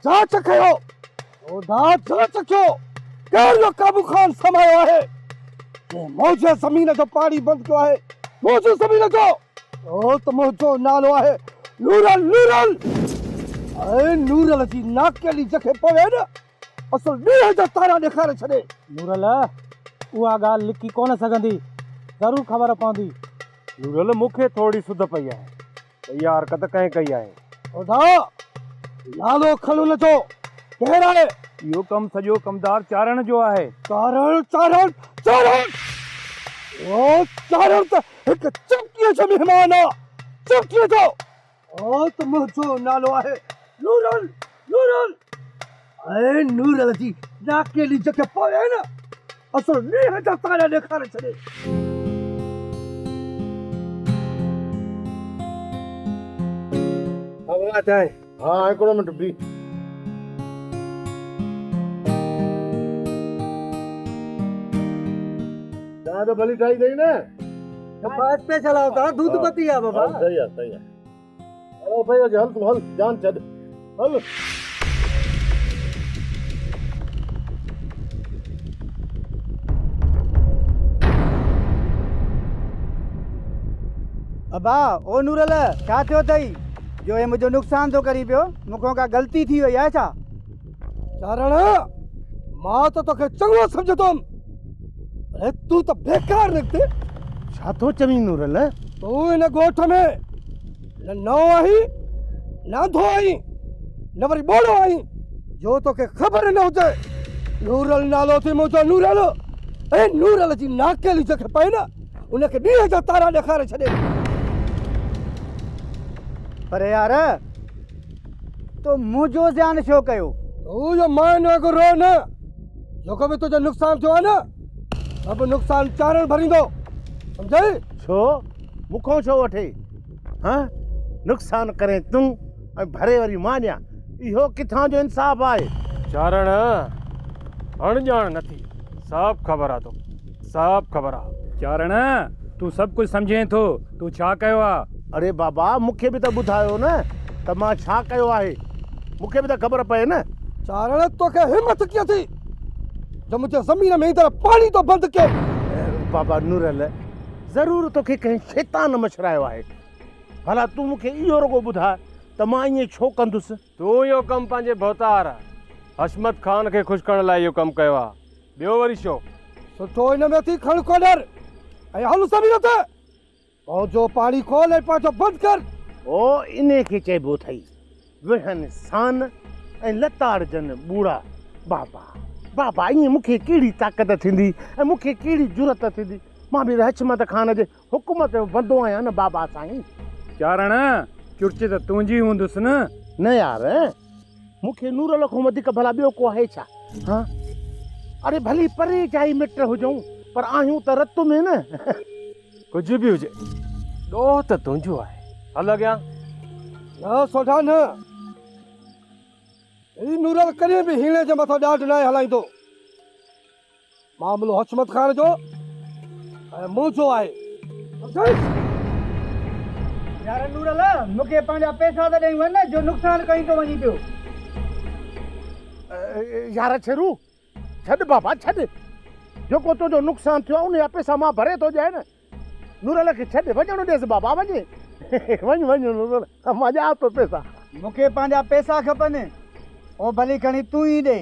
जांच कयो जांच कयो केरु काबू खान समायो आहे मौजे ज़मीन जो पानी बंद कयो आहे मौजे ज़मीन जो ओ त मुंहिंजो नालो आहे नूरल नूरल ऐं नूरल जी नाकेली जखे पवे न असल ॾींहं जा तारा ॾेखारे छॾे नूरल उहा ॻाल्हि लिकी कोन सघंदी ज़रूरु ख़बर पवंदी नूरल मूंखे थोड़ी सुध पई आहे त इहा हरकत कंहिं कई आहे ओदा नालो खणो नथो केरु आहे इहो कमु सॼो कमदार चारण जो आहे चारण चारण चारण ओ चारण त हिकु चमकीअ जो महिमान आहे चमकीअ जो ओ त मुंहिंजो नालो आहे नूरल नूरल ऐं नूरल जी नाकेली जखे पवे न असल ॾींहं जा तारा ॾेखारे छॾे हाँ हिकिड़ो मिंट बी चांहि तो भली ठाही अथई न फास्ट पे चलाओ था दूध पती है बाबा सही है अरे भाई हल तू हल जान छॾ हल अबा ओ नूरल छा थियो अथई जो हे मुंहिंजो नुक़सान थो करी पियो मूंखां का ग़लती थी वई आहे छा चारण मां तो तोखे चङो सम्झंदुमि अरे तू तो बेकार निकिते छा थो चवीं नूरल तू इन ॻोठ में न नओं आहीं न अंधो आहीं न वरी ॿोड़ो आहीं जो तोखे ख़बर न हुजे नूरल नालो थी मुंहिंजो नूरल ऐं नूरल जी नाकेली जखे पए न उनखे ॾींहं जा तारा ॾेखारे छॾे पर यार तो मुंहिंजो ध्यानु छो कयो तू जो मान वांगुरु रो न जेको बि तुंहिंजो नुक़सान थियो आहे न सभु नुक़सान चारण भरींदो सम्झई छो मूंखों छो वठे हाँ नुक़सान करे तूं ऐं भरे वरी मां ॾियां इहो किथां जो इंसाफ़ आहे चारण अणॼाण न थी साफ़ ख़बर आहे तो साफ़ ख़बर आहे चारण तूं सभु कुझु सम्झे थो तूं छा कयो आहे अरे बाबा मूंखे बि त ॿुधायो न त मां छा कयो आहे मूंखे बि त ख़बर पए न चारण तोखे हिम्मत कीअं थी जो मुंहिंजे ज़मीन में हींअर पाणी तो बंदि कयो बाबा नूरल ज़रूरु तोखे कंहिं शैतान मछरायो आहे भला तूं मूंखे इहो रुॻो ॿुधाए त मां ईअं छो कंदुसि तूं इहो कमु पंहिंजे भवतार हशमत ख़ान खे ख़ुशि करण लाइ इहो कमु कयो आहे ॿियो वरी छो सुठो हिन में थी खण कोडर ऐं हल ज़मीन ते और जो पाणी खोल ऐं पंहिंजो बंदि कर ओ इन खे चइबो अथई विहन सान ऐं लताड़ जन बूढ़ा बाबा बाबा ईअं मूंखे कहिड़ी ताक़त थींदी ऐं मूंखे कहिड़ी ज़रूरत थींदी मां बि हशमत ख़ान जे हुकुम ते बंदो आहियां न बाबा साईं चारण चुर्च त तुंहिंजी हूंदुसि न यार मूंखे नूरल खां वधीक भला ॿियो को आहे छा हाँ अरे भली परे जाई मिट हुजूं पर आहियूं त रत में न कुझु बि हुजे ॾोह त तुंहिंजो आहे हल अॻियां न सोढा न ही नूरल कॾहिं बि हीणे जे मथां ॾाढ न हलाईंदो मामलो हशमत ख़ान जो ऐं मुंहिंजो आहे यार नूरल मूंखे पंहिंजा पैसा त ॾेई वञ जो नुक़सान कहीं थो वञी पियो यार छेरू छॾ बाबा छॾ जेको तुंहिंजो नुक़सान थियो उन जा पैसा मां भरे थो ॾियां न नूरल खे छॾ वञणु ॾेसि बाबा वञे वञ नूरल मां ॾियां थो पैसा मूंखे पंहिंजा पैसा खपनि ओ भली खणी तूं ई ॾे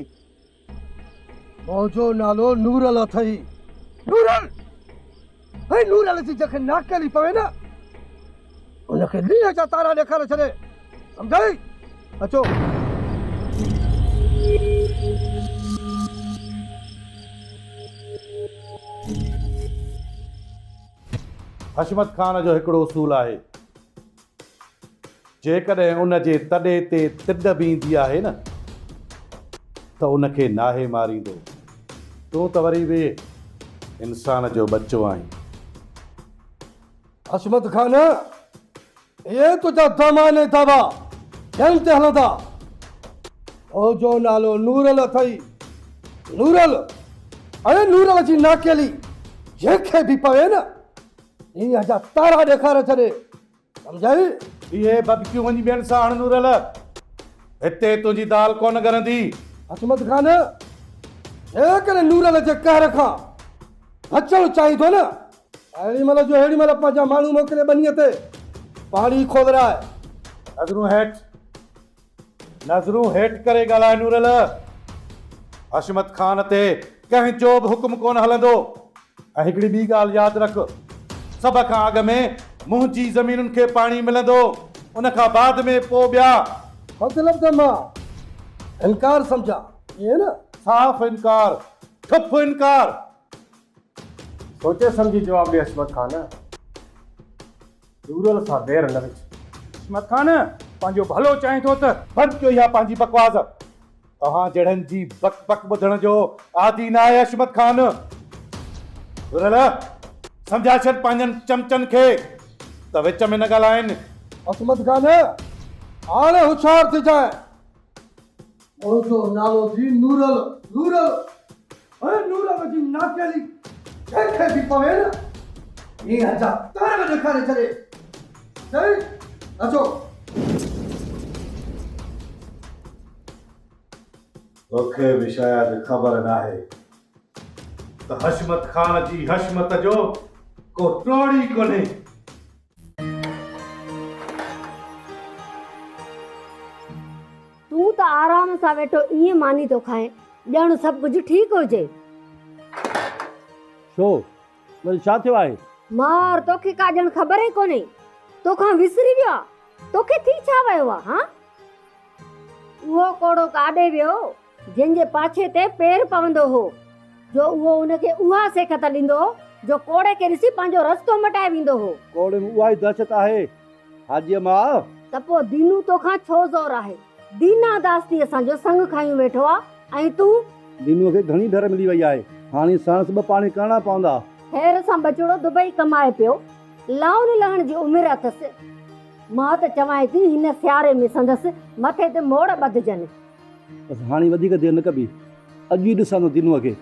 मुंहिंजो नालो नूरल अथई नूरल ऐं नूरल जी जखे नाकेली पवे न उनखे ॾींहं जा तारा ॾेखारे छॾे सम्झई अचो हशमत ख़ान जो हिकिड़ो उसूल आहे जेकॾहिं उन जे तॾे ते तिॾ बीहंदी आहे न त उनखे नाहे मारींदो तूं त वरी बि इंसान जो बच्चो आहीं हशमत ख़ान ये तुझा दमाने दावा जंग ते हलंदा ओ जो नालो नूरल अथई नूरल अरे नूरल जी नाकेली जंहिंखे बि पवे न ईअं जा तारा ॾेखारे छॾे सम्झाई इहे बदकियूं वञी ॿियनि सां हण नूरल हिते तुंहिंजी दाल कोन करंदी। हसमत खान करे नूरल जे कहर खां बचणु चाहींदो न, अहिड़ी महिल जो अहिड़ी महिल पंहिंजा माण्हू मोकिले बनीअ ते पाणी खोलराए। नज़रूं हेठि करे ॻाल्हाए नूरल। हशमत खान ते कंहिंजो बि हुकुम कोन हलंदो। ऐं हिकिड़ी ॿी ॻाल्हि यादि रख, सभ खां अॻु में मुंहिंजी ज़मीनुनि खे पाणी मिलंदो, उन खां बाद में पोइ ॿिया। मतलब त मां इनकार समझा, ये न साफ़ इनकार, ठुप इनकार। सोचे समझी जवाब ॾे हशमत खान। नूरल सां देर न विझ। हशमत खान पंहिंजो भलो चाहे थो त बंदि कयो इहा पंहिंजी बकवास। तव्हां जहिड़नि जी बक बक ॿुधण जो आदी न आहे हशमत खान। नूरल सम्झा छॾ पंहिंजनि चमचनि खे त विच में न ॻाल्हाइनि। हसमत खान हाणे होशियार थी जाए। मुंहिंजो नालो जी नूरल। नूरल नूरल जी नाकेली कंहिंखे बि पवे न, ईअं जा तार ॾेखारे छॾे। सही अचो। तोखे बि शायदि ख़बर नाहे त हशमत खान जी हशमत जो को टोड़ी कोन्हे। तूं त आराम सां वेठो ईअं मानी थो खाए, ॼण सभु कुझु ठीकु हुजे। छो वरी छा थियो आहे? मार तोखे का ॼण ख़बर ई कोन्हे, तोखां विसरी वियो आहे। तोखे थी छा वियो आहे? हा, उहो कोड़ो काॾे वियो जंहिंजे पाछे ते पेर पवंदो हो, जो उहो उनखे उहा सेखत ॾींदो जो कोड़े खे ॾिसी पंहिंजो रस्तो मटाए वेंदो हो। कोड़े में उहा ई दहशत आहे हाजीअ मां। त पोइ दीनू तोखां छो ज़ोर आहे? दीना दास्ती असांजो संग खायूं वेठो आहे ऐं तूं। दीनूअ खे घणी डर मिली वई आहे, हाणे सांस ॿ पाणी करणा पवंदा। हेर सां बचड़ो दुबई कमाए पियो, लाउन लहण जी उमिरि अथसि। मां त चवां थी हिन सियारे में संदसि मथे ते मोड़ ॿधजनि। बसि हाणे वधीक देरि न कबी, अॼु ई ॾिसंदो दीनूअ खे।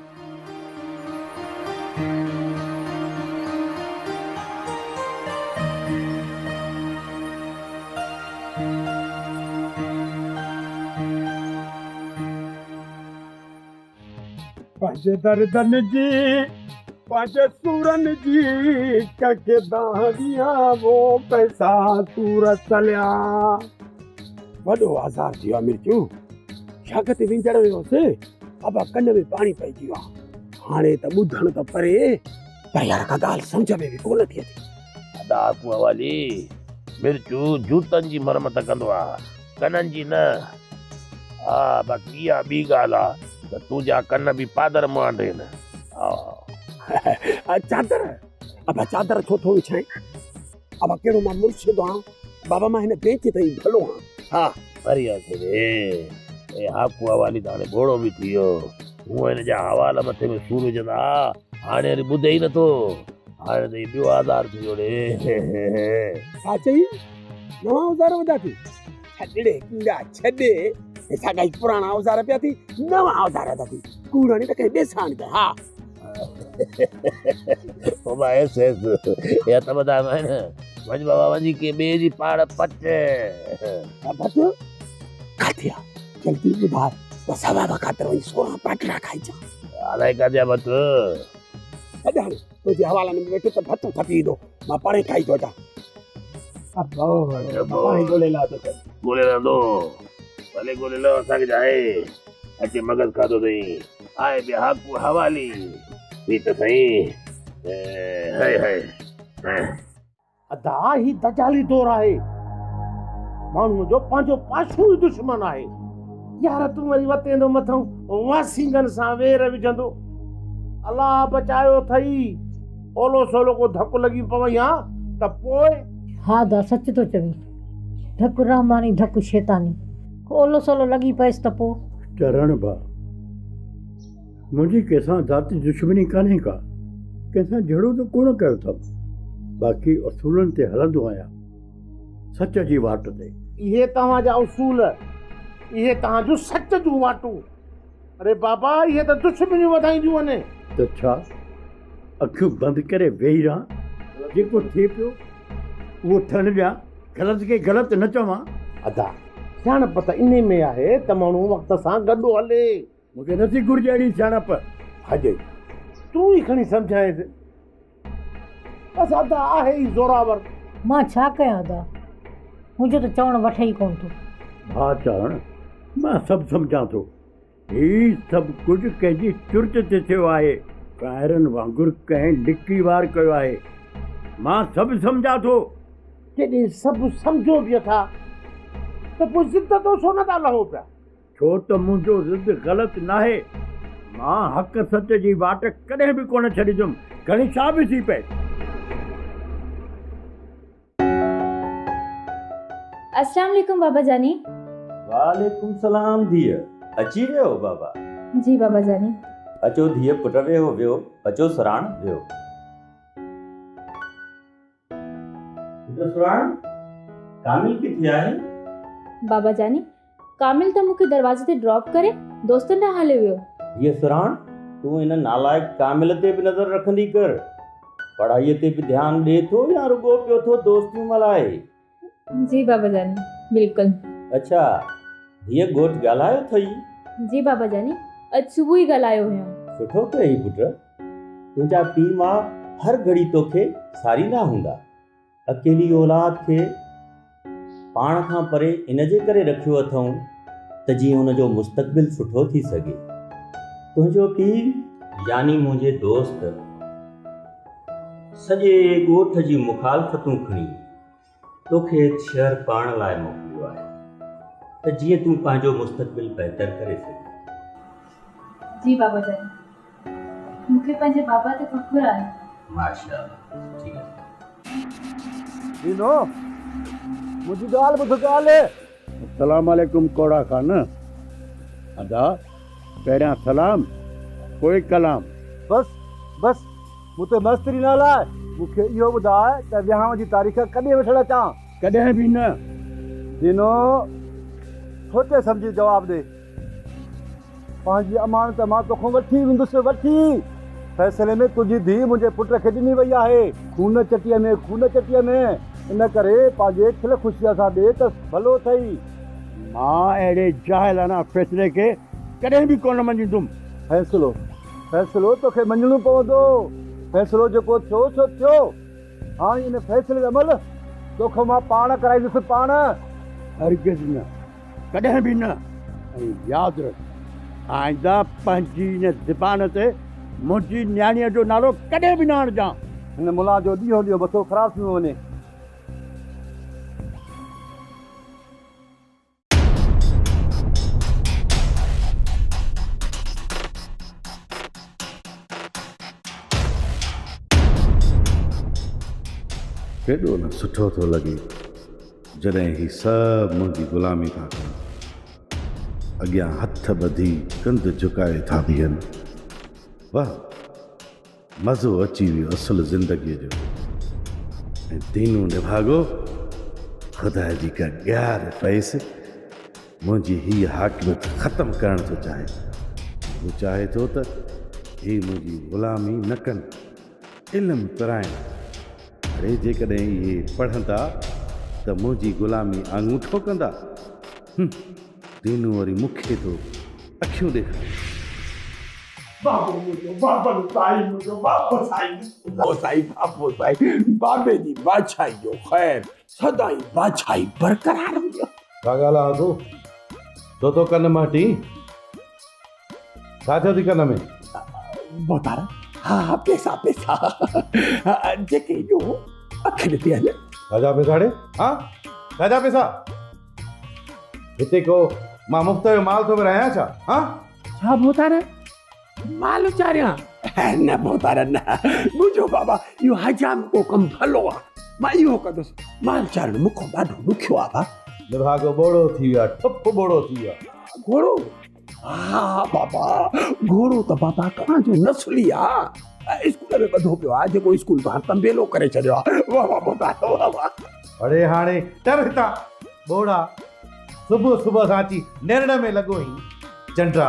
पंहिंजे दर्दन जी पंहिंजे सूरन जी कके दाहिया वो पैसा सूर चलिया। वॾो आज़ार थी वियो आहे मिर्चू। शक ते विंचड़ वियोसि, अब कन में पाणी पइजी वियो आहे। हाणे त ॿुधण त परे, पर यार का ॻाल्हि सम्झ में बि कोन थी अचे। अदा वाली मिर्चू जूतनि जी मरमत कंदो आहे, कननि जी न। हा बाक़ी इहा ॿी ॻाल्हि आहे त तुंहिंजा कन बि पादर मांड आहिनि। चादर अब चादर छो थो विछाए? अब कहिड़ो मां मुर्शिद आहियां, बाबा मां हिन बेंच ते ई भलो आहियां। हा बढ़िया थे रे। हाकूअ वाली त हाणे घोड़ो बि थी वियो। हूअं हिन जा हवाला मथे में सूर विझंदा, हाणे वरी ॿुधे ई नथो। हाणे त ॿियो आज़ार थी वियो रे। छा चई? नवां औज़ार वधा थी? छॾे कीड़ा छॾे, ऐसा काई पुराना औज़ार पिया थी, नवां औज़ार था थी। कूड़णी त कंहिं ॾेसाण ते। हा बाबा ऐसे या त ॿुधाए मैं न वञ बाबा वञी के ॿिए जी पाड़ पट। बट काथे आहे? जल्दी ॿुधाए, बस हवा ख़ातिर वञी 16 पाटड़ा खाइजा। अलाए काथे आहे भत? अॼु हाणे तुंहिंजे हवाला में वेठो त भत थपी ईंदो, मां पाणे खाई थो अचां। पाणी ॻोल्हे ला थो ॻोल्हे रहंदो, भले ॻोल्हे लो, असांखे जाए अचे मगज़ खाधो अथई। आहे बि हाकू हवाली ही त सही। हाय हाय अदा ही दजाली दौर आहे, माण्हूअ जो पंहिंजो पाछू ई दुश्मन आहे। यार तूं वरी वतेंदो मथां वासिंगनि सां वेर विझंदो। अलाह बचायो अथई, ओलो सोलो को धकु लॻी पवई हा त पोइ। हा दा सच थो चवी, धकु रहमानी धकु शैतानी, ओलो सोलो लॻी पएसि त पोइ। चरण भा मुंहिंजी कंहिंसां ज़ाती दुश्मनी कान्हे का, कंहिंसां जहिड़ो त कोन कयो अथमि। बाक़ी उसूलनि ते हलंदो आहियां, सच जी वाट ते। इहे तव्हांजा उसूल, इहे तव्हांजो सच जूं वाटूं। अरे बाबा इहे त दुश्मनियूं वधाईंदियूं आहिनि। त छा अखियूं बंदि करे वेही रहां? जेको थिए पियो उहो थियणु ॾियां, ग़लति खे ग़लति न चवां। अदा सियाणप त इन में आहे त माण्हू वक़्त सां गॾु हले। मूंखे नथी घुरिजे अहिड़ी सियाणप। अजय तूं ई खणी सम्झाएसि। बसि अदा आहे ई ज़ोरावर। मां छा कयां दा, मुंहिंजो त चवणु वठे ई कोन थो। हा चवण मां सभु सम्झां थो। ही सभु कुझु कंहिंजी चुर्च ते थियो आहे। काइरनि वांगुरु कंहिं डिकी वार कयो आहे। मां सभु सम्झां थो। जॾहिं सभु सम्झो बि था त पोइ ज़िद तो छो नथा लहो पिया? छो त मुंहिंजो ज़िद ग़लति नाहे। मां हक़ सच जी वाट कॾहिं बि कोन छॾींदुमि, घणी छा बि थी पए। अस्सलाम वालेकुम बाबा जानी। वालेकुम सलाम धीअ, अची वियो बाबा? जी बाबा जानी। अचो धीअ पुट वेहो वियो, अचो सराण वियो। सराण कामिल किथे आहे? बाबा जानी कामिल त मूंखे दरवाजे ते ड्रॉप करे दोस्तनि ॾांहुं हलियो वियो। ये सराण तूं इन नालायक कामिल ते बि नज़र रखंदी कर। पढ़ाईअ ते बि ध्यानु ॾे थो या रुगो पियो थो दोस्तियूं मल्हाए? जी बाबा जानी बिल्कुलु। अच्छा धीअ घोट ॻाल्हायो अथई? जी बाबा जानी अॼु सुबुह ई ॻाल्हायो हुयो। सुठो कई पुट। तुंहिंजा पीउ मां हर घड़ी तोखे सारींदा हूंदा। अकेली औलाद खे पाण खां परे इन जे करे रखियो अथऊं त जीअं हुनजो मुस्तक़बिल सुठो थी सघे। तुंहिंजो पीउ यानी मुंहिंजे दोस्त सॼे ॻोठ जी मुखालफ़तूं खणी तोखे शहर पढ़ण लाइ मोकिलियो आहे त जीअं तूं पंहिंजो मुस्तक़बिल बहितर करे सघे। जी बाबा जानी मूंखे पंहिंजे बाबा ते फ़ख़्रु आहे। माशाअल्लाह ठीकु आहे। दीनो मुझी ॻाल्हि ॿुध ॻाल्हि। अस्सलाम वालेकुम कोड़ा खान। अदा पहिरियां सलाम पोइ कलाम। बस बस मूंखे मस्तरी न लाइ। मूंखे इहो ॿुधाए त विहांव जी तारीख़ कॾहिं वठणु अचां? कॾहिं बि न। दीनो सोचे सम्झी जवाब ॾे। पंहिंजी अमानत मां तोखां वठी वेंदुसि, वठी। फैसले में तुंहिंजी धीउ मुंहिंजे पुट खे ॾिनी वई आहे, खून चटीअ में, खून चटीअ में। इन करे पंहिंजे खिल ख़ुशीअ सां ॾे त भलो अथई। मां अहिड़े जाहिलाना फ़ैसिले खे कॾहिं बि कोन मञींदुमि। फ़ैसिलो फ़ैसिलो तोखे मञणो पवंदो। फ़ैसिलो जेको थियो सो थियो। हाणे इन फ़ैसिले जो अमल तोखां मां पाण कराईंदुसि, पाण। हरगिज़ न, कॾहिं बि न। ऐं यादि रख, आइंदा पंहिंजी इन ज़बान ते मुंहिंजी न्याणीअ जो नालो कॾहिं बि न आणजां। हिन मुला जो ॾींहों ॾींहों मथो ख़राबु थी वञे। केॾो न सुठो थो लॻे जॾहिं ही सभु मुंहिंजी ग़ुलामी था कनि, अॻियां हथ ॿधी कंध झुकाए था बीहनि। वाह, मज़ो अची वियो असुल ज़िंदगीअ जो। ऐं दीनू निभागो ख़ुदा जी का ॻार पैसे मुंहिंजी हीअ हाकिमियत ख़तमु करणु थो चाहे। हू चाहे थो त ही मुंहिंजी ग़ुलामी न कनि, इल्मु कराइनि। अरे जेकॾहिं इहे पढ़ंदा त मुंहिंजी ग़ुलामी आङूठो कंदा। दीनू वरी मूंखे थो अखियूं ॾेखारे। बाबो मुझो बाबा साईं, मुझो बाबा साईं, ओ साईं बाबो साईं, बाबे जी बादशाही जो ख़ैर सदाई बादशाही बरक़रार हुजे। छा ॻाल्हि आहे तूं तो कन माटी छा थियो थी कन में? बोतारा हाँ पैसा पैसा जेके जो अखिल ते हले। राजा पैसा ॾे। हाँ राजा पैसा हिते को मां मुफ़्त जो माल थो विरायां छा? हाँ छा बोतारा माल चारिया? न बोतारा न, मुझो बाबा इहो हजाम को कम भलो आहे। मां इहो कंदुसि। माल चारण मूंखां ॾाढो ॾुखियो आहे। निभागो बोड़ो थी वियो, ठप बोड़ो थी वियो। घोड़ो? हाँ बाबा घोड़ो त बाबा तव्हांजो नस्ली आहे। स्कूल में ॿधो पियो आहे, जेको स्कूल तव्हां तंबेलो करे छॾियो आहे। वाह वाह बोतारा वाह वाह। अड़े हाणे टर हितां बोड़ा सुबुह सुबुह सां अची नेरण में लॻो ई चंड्रा।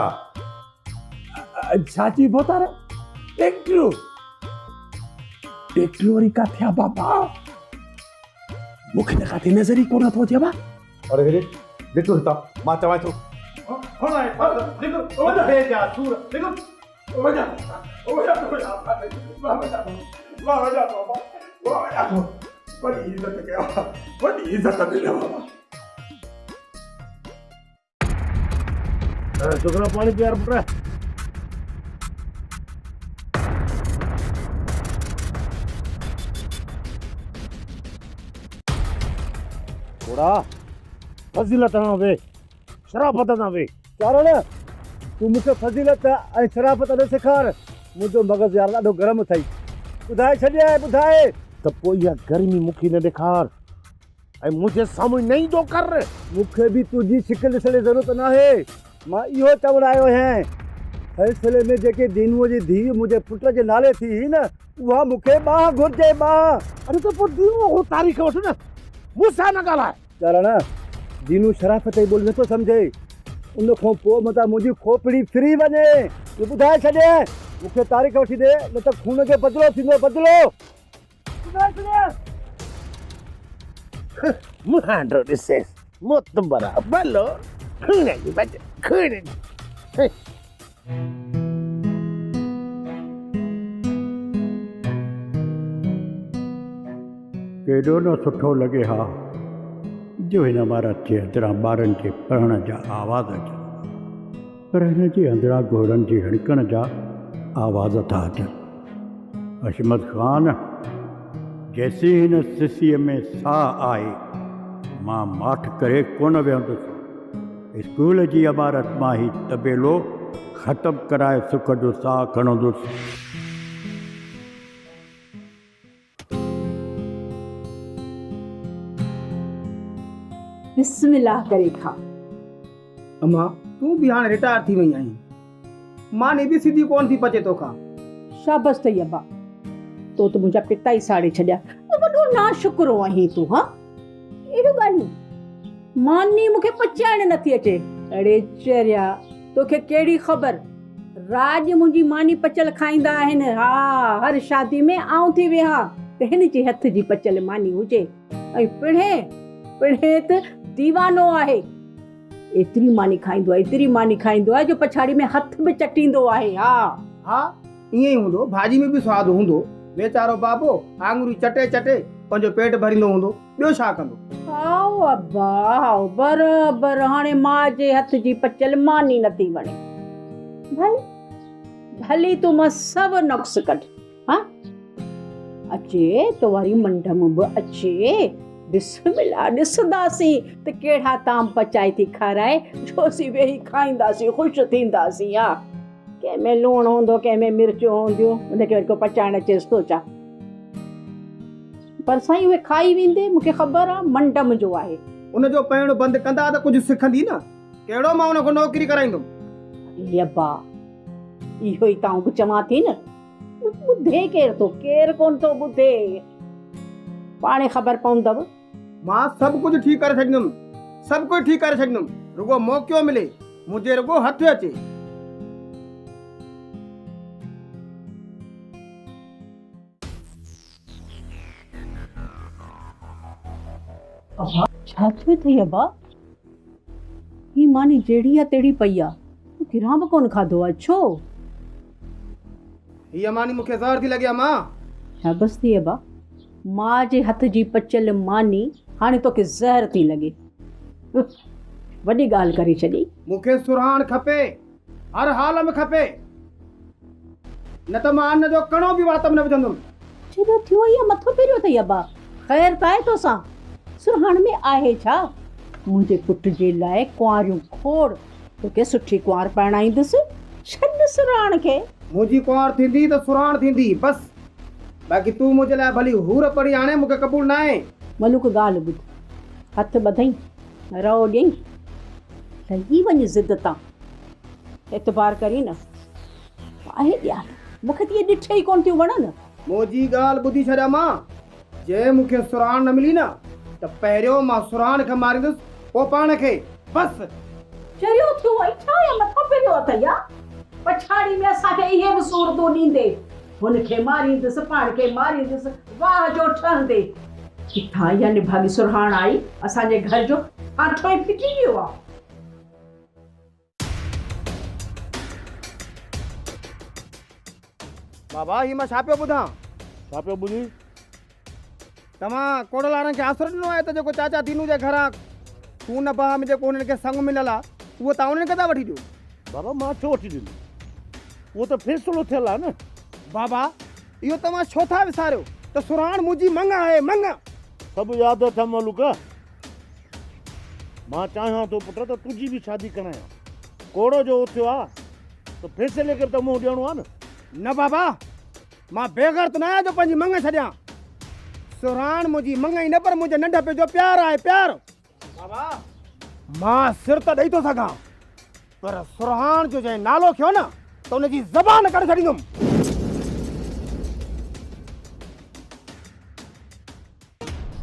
छाची बोतारा? ट्रैक्टर ट्रैक्टर वरी काथे आहे बाबा? मूंखे त काथे नज़र ई कोन थो अचे। अरे निकिर हितां मां चवां थो वॾी इज़त कया वॾी इज़त ॾिनो छोकिरा पाणी पीआर पुट थोड़ा फज़ीलत ना वे शराफत ना वे चारण तूं मूंखे फज़ीलत ऐं शराफ़त न सेखार मुंहिंजो मग़ज़ यार ॾाढो गरम अथई ॿुधाए छॾिया ॿुधाए त पोइ इहा गर्मी मूंखे न ॾेखार ऐं मुंहिंजे साम्हूं न ईंदो कर मूंखे बि तुंहिंजी शिकिल ॾिसण जी ज़रूरत न आहे मां इहो चवण आयो आहियां फ़ैसिले में जेके दीनूअ जी धीउ मुंहिंजे पुट जे नाले थी न उहा मूंखे ॿाह घुरिजे ॿाह अरे त पोइ दीनूअ हो तारीख़ वठि न मूंसां न ॻाल्हाए चारण दीनू शराफ़त जी ॿोली नथो सम्झे उन खां पोइ मतां मुंहिंजी खोपड़ी फिरी वञे तूं ॿुधाए छॾे मूंखे तारीख़ वठी ॾे न त खून जो बदिलो थींदो बदिलो ॿुधाए छॾे मुंहिंजो ॾिसे मोतबरा भलो खून जी बच खून जी केॾो न सुठो लॻे हा जो हिन इमारत जे अंदरां ॿारनि जे पढ़ण जा आवाज़ अचनि पर हिन जे अंदरां घोड़नि जी हिड़कण जा आवाज़ था अचनि अशमत ख़ान जेसीं हिन सिसीअ में साह आहे मां माठ करे कोन विहंदुसि स्कूल जी इमारत मां ई तबेलो ख़तमु कराए सुख जो साह खणंदुसि बिस्मिल्लाह करे खा अम्मा तूं बि हाणे रिटायर थी वई आहीं मां बि सिधी कोन थी पचे तोखां शाबाश अथई अब्बा तो त मुंहिंजा पिता ई साड़े छॾिया वॾो ना शुक्रो आहीं तूं हा अहिड़ो ॻाल्हियूं मानी मूंखे पचाइण नथी अचे अड़े चरिया तोखे कहिड़ी ख़बर राज मुंहिंजी मानी पचल खाईंदा आहिनि हा हर शादी में आऊं थी विया त हिन जे हथ जी पचल मानी हुजे ऐं पिणे त दीवानो आहे एतिरी मानी खाईंदो आहे जो पछाड़ी में हथ बि चटींदो आहे हा हा ईअं ई हूंदो भाॼी में बि स्वादु हूंदो वेचारो बाबो आङुरी चटे चटे पंहिंजो पेट भरींदो हूंदो ॿियो छा कंदो आओ अब्बा आओ बराबरि हाणे मां जे हथ जी पचल मानी नथी वणे भली तूं मां सभु नुक्स कढ हा अचे तो वरी मंडम बि अचे बिस्मिल्लाह ॾिसंदासीं त कहिड़ा ताम पचाए थी खाराए जोसी वेही खाईंदासीं ख़ुशि थींदासीं हा कंहिंमें लूणु हूंदो कंहिंमें मिर्चूं हूंदियूं उनखे वरी को पचाइण अचेसि थो छा पर साईं उहे खाई वेंदे मूंखे ख़बर आहे मंडम जो आहे उनजो पहिरियों बंदि कंदा त कुझु सिखंदी न कहिड़ो मां उन खां नौकिरी कराईंदुमि अब्बा इहो ई तां बि चवां थी न ॿुधे केरु कोन थो ॿुधे पाणे ख़बर पवंदव मां सभु कुझु ठीकु करे छॾींदुमि रुगो मौक़ो मिले मुंहिंजे रुगो हथ अचे छा थियो अथई अब्बा ही मानी जहिड़ी आहे तहिड़ी पई आहे किरां बि कोन खाधो आहे छो हीअ मानी मूंखे ज़हर थी लॻे मां शाबाश थी अब्बा मां जे हथ जी पचल मानी हाणे तोखे ज़हर थी लॻे वॾी ॻाल्हि करे छॾी मूंखे सुराण खपे हर हाल में खपे न त मां अन्न जो कणो बि वात में न विझंदुमि छेड़ो थियो या मथो पेरियो अथई अब्बा ख़ैर त आहे तोसां सुराण में आहे छा मुंहिंजे पुट जे लाइ कुंवारियूं खोड़ तोखे सुठी कुंवार पाइणाईंदुसि छॾ सुराण खे मुंहिंजी कुंवार थींदी त सुराण थींदी बसि बाक़ी तूं मुंहिंजे लाइ भली हूर पढ़ी हाणे मूंखे क़बूल न आहे मलूक ॻाल्हि ॿुध हथ ॿधई रओ ॾेई लही वञ ज़िद तां एतबार करी न आहे ॼाण मूंखे त इहे ॾिठे ई कोन थियूं वणनि मुंहिंजी ॻाल्हि ॿुधी छॾिया मां जे मूंखे सुराण न मिली न त पहिरियों मां सुराण खे मारींदुसि पोइ पाण खे बसि चरियो थियो आहे छा या मथो पेरियो अथई या पछाड़ी में असांखे इहे बि सूरतूं ॾींदे हुनखे मारींदुसि पाण खे मारींदुसि वाह जो ठहंदे किथां इहा निभागी सुरहाण आई असांजे घर जो हथ पाए फिटी वियो आहे। बाबा ही मां छा पियो ॿुधां? छा पियो ॿुधी? तव्हां कोड़ वारनि खे आसरो ॾिनो आहे त जेको चाचा दीनू जे घरां खून बहा में जेको हुननि खे संग मिलियल आहे उहो तव्हां उन्हनि खे था वठी ॾियो? बाबा मां छो वठी ॾिनो? उहो त फ़ैसिलो थियल आहे न। बाबा इहो तव्हां छो था विसारियो त सुराण मुंहिंजी मंग आहे, मंग। सभु यादि अथमि मलूका। मां चाहियां थो पुट त तुंहिंजी बि शादी करायां। कोड़ो जो उथियो आहे त फ़ैसिले खे त मुंहुं ॾियणो आहे न। न बाबा, मां बेग़ैरत न आहियां जो पंहिंजी मंग छॾियां। सुराण मुंहिंजी मंग ई न पर मुंहिंजे नंढपे जो प्यार आहे, प्यार। बाबा मां सिर त ॾेई थो सघां पर सुराण जो जंहिं नालो खयो न त हुनजी ज़बान करे छॾींदुमि।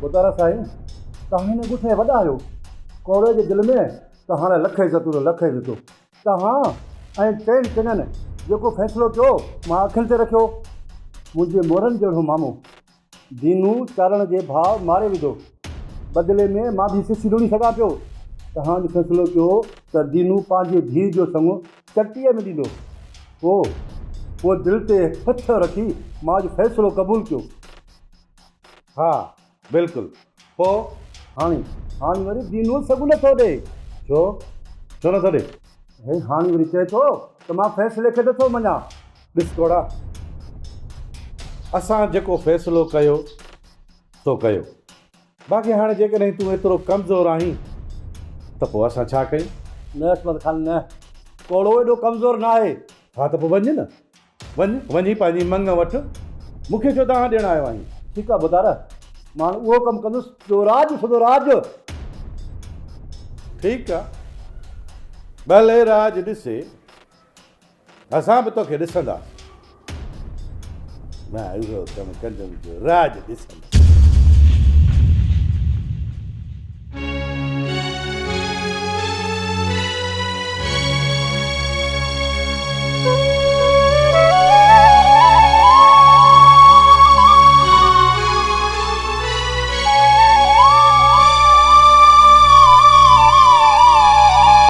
ॿुधारा साईं, तव्हां हिन ॻुठे वॾा आहियो। कोड़े जे दिलि में त हाणे लखे ज़तूर लखे विधो। तव्हां ऐं चइनि चइनि जेको फ़ैसिलो कयो मां अखियुनि ते रखियो। मुंहिंजे मोरनि जहिड़ो मामो दीनू चारण जे भाउ मारे विधो। बदिले में मां बि सिसी ॾोड़ी सघां पियो। तव्हां फ़ैसिलो कयो त दीनू पंहिंजे धीउ जो संग चटीअ में ॾींदो। पोइ दिलि ते हथ रखी मां अॼु फ़ैसिलो क़बूल कयो। हा बिल्कुलु। पोइ हाणे वरी दीनू सगु नथो ॾे। छो नथो ॾे? हाणे वरी चए थो त मां फ़ैसिले खे नथो मञा। ॾिस कोड़ा, असां जेको फ़ैसिलो कयो तो कयो। बाक़ी हाणे जेकॾहिं तूं एतिरो कमज़ोर आहीं त पोइ असां छा कयूं? न असमत ख़ान न, कोड़ो एॾो कमज़ोर न आहे। हा त पोइ वञ न, वञी पंहिंजी मंग वठि। मूंखे छो तव्हां ॾियणु आयो आहीं? ठीकु आहे ॿुधार, मां उहो कमु कंदुसि जो राज सॼो राज। ठीकु आहे, भले राज ॾिसे, असां बि तोखे ॾिसंदासीं। मां उहो कमु कंदुमि जो राज ॾिसंदासीं।